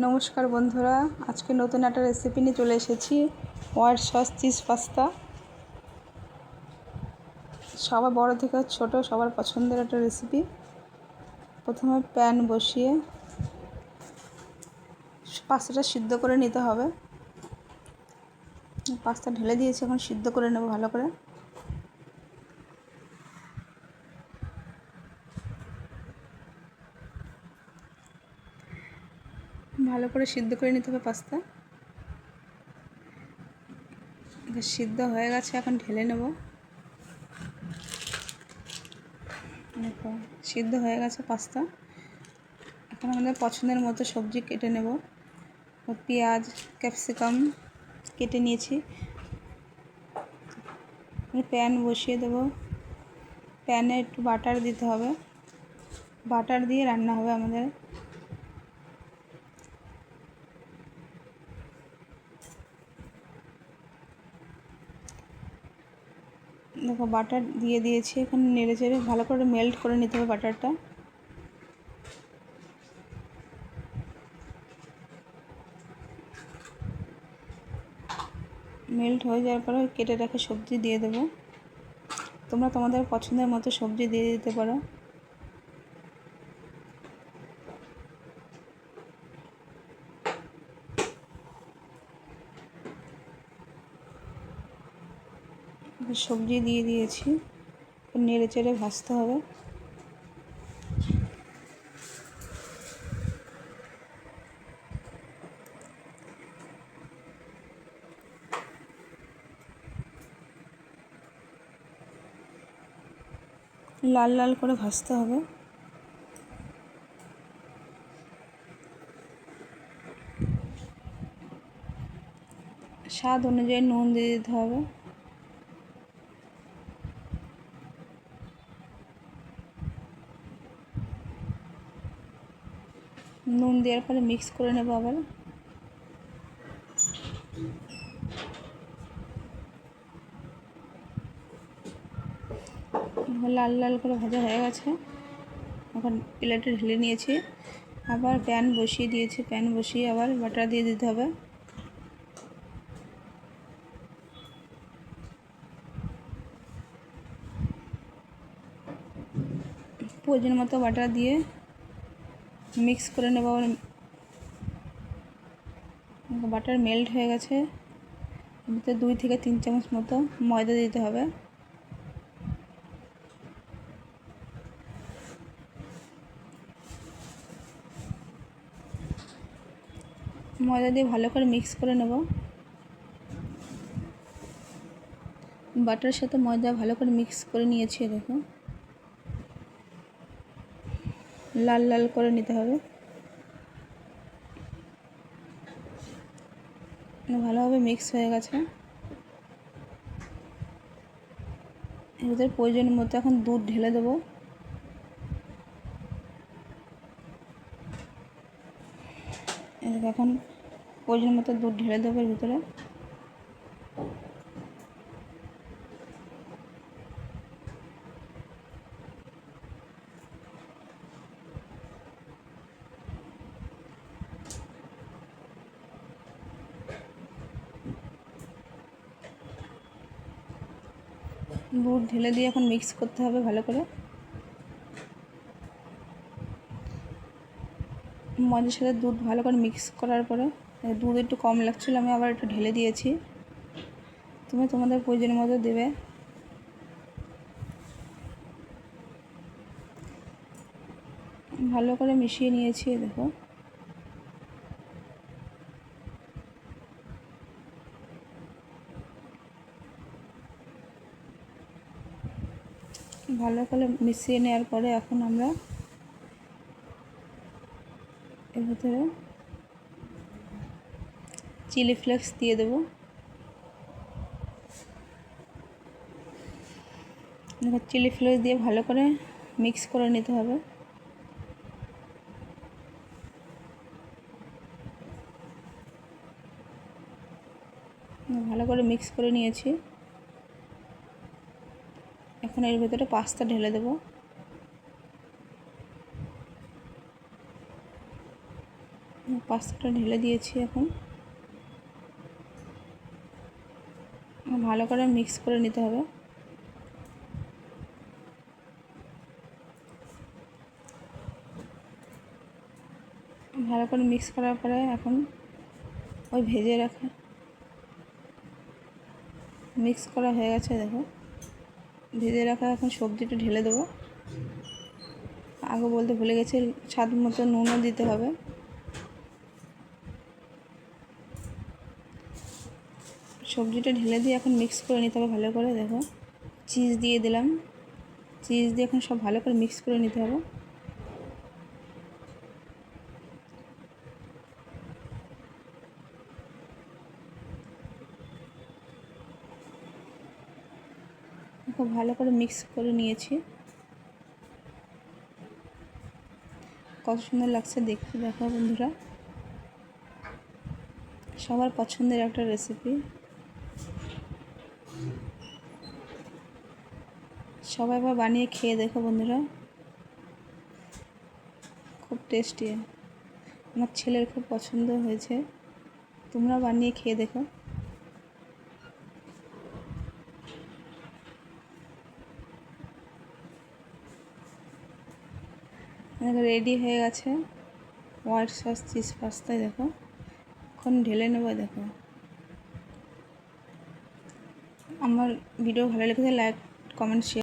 নমস্কার বন্ধুরা, আজকে নতুন একটা রেসিপি নিয়ে চলে এসেছি। White sauce cheese pasta. সবার বড় থেকে ছোট সবার পছন্দের একটা রেসিপি। প্রথমে প্যান বসিয়ে পাস্তাটা সিদ্ধ করে নিতে হবে। পাস্তা ঢেলে দিয়েছি, এখন সিদ্ধ করে নেব ভালো করে। ভালো করে সিদ্ধ করে নিতে হবে পাস্তা। সিদ্ধ হয়ে গেছে, এখন ঢেলে নেব। দেখো সিদ্ধ হয়ে গেছে পাস্তা। এখন আমাদের পছন্দের মতো সবজি কেটে নেব। পেঁয়াজ, ক্যাপসিকাম কেটে নিয়েছি। প্যান বসিয়ে দেব। প্যানে একটু বাটার দিতে হবে, বাটার দিয়ে রান্না হবে আমাদের। দেখো বাটার দিয়ে দিয়েছি, এখন নেড়ে চেড়ে ভালো করে মেল্ট করে নিতে হবে বাটারটা। মেল্ট হয়ে যাওয়ার পরে কেটে রাখে সবজি দিয়ে দেবো। তোমরা তোমাদের পছন্দের মতো সবজি দিয়ে দিতে পারো। সবজি দিয়ে দিয়েছি, নেড়ে চেড়ে ভাজতে হবে। লাল লাল করে ভাজতে হবে। স্বাদ অনুযায়ী নুন দিয়ে দিতে হবে। নুন দেওয়ার পরে মিক্স করে নেব আবার। লাল লাল করে ভাজা হয়ে গেছে, এখন প্লেটে ঢেলে নিয়েছি। আবার প্যান বসিয়ে দিয়েছি, প্যান বসিয়ে আবার বাটার দিয়ে দিতে হবে। প্রয়োজন মতো বাটার দিয়ে মিক্স করে নেব। বাটার মেল্ট হয়ে গেছে, ভিতরে 2 থেকে 3 চামচ মতো ময়দা দিতে হবে। ময়দা দিয়ে ভালো করে মিক্স করে নেব। বাটারের সাথে ময়দা ভালো করে মিক্স করে নিয়েছি। দেখো লাল লাল করে নিতে হবে। ভালোভাবে মিক্স হয়ে গেছে। এর ভিতরে প্রয়োজন মতো এখন দুধ ঢেলে দেবো। এখন প্রয়োজন মতো দুধ ঢেলে দেবো এর ভিতরে। দুধ ঢেলে দিয়ে এখন মিক্স করতে হবে ভালো করে। ময়দার সাথে দুধ ভালো করে মিক্স করার পরে দুধ একটু কম লাগছিলো, আমি আবার একটু ঢেলে দিয়েছি। তুমি তোমাদের প্রয়োজন মতো দেবে। ভালো করে মিশিয়ে নিয়েছি। দেখো ভালো করে মিশিয়ে নেওয়ার পরে এখন আমরা এর ভিতরে চিলি ফ্লেক্স দিয়ে দেবো। চিলি ফ্লেক্স দিয়ে ভালো করে মিক্স করে নিতে হবে। ভালো করে মিক্স করে নিয়েছি। এখন এর ভিতরে পাস্তা ঢেলে দেবো। পাস্তাটা ঢেলে দিয়েছি। এখন ভালো করে মিক্স করে নিতে হবে। ভালো করে মিক্স করার পরে এখন ওই ভেজে রাখা মিক্স করা হয়ে গেছে। দেখো ভেজে রাখা এখন সবজিটা ঢেলে দেবো। আগে বলতে ভুলে গেছি, স্বাদ মতো নুনও দিতে হবে। সবজিটা ঢেলে দিয়ে এখন মিক্স করে নিতে হবে ভালো করে। দেখো চিজ দিয়ে দিলাম, চিজ দিয়ে এখন সব ভালো করে মিক্স করে নিতে হবে। খুব ভালো করে মিক্স করে নিয়েছি। কত সুন্দর লাগছে দেখতে। দেখো বন্ধুরা, সবার পছন্দের একটা রেসিপি, সবাই আবার বানিয়ে খেয়ে দেখো বন্ধুরা, খুব টেস্টি। আমার ছেলের খুব পছন্দ হয়েছে, তোমরা বানিয়ে খেয়ে দেখো। রেডি হয়ে গেছে হোয়াইট সস চিজ পাস্তায়। দেখো এখন ঢেলে নেবো। দেখো আমার ভিডিও ভালো লেগেছে লাইক কমেন্ট শেয়ার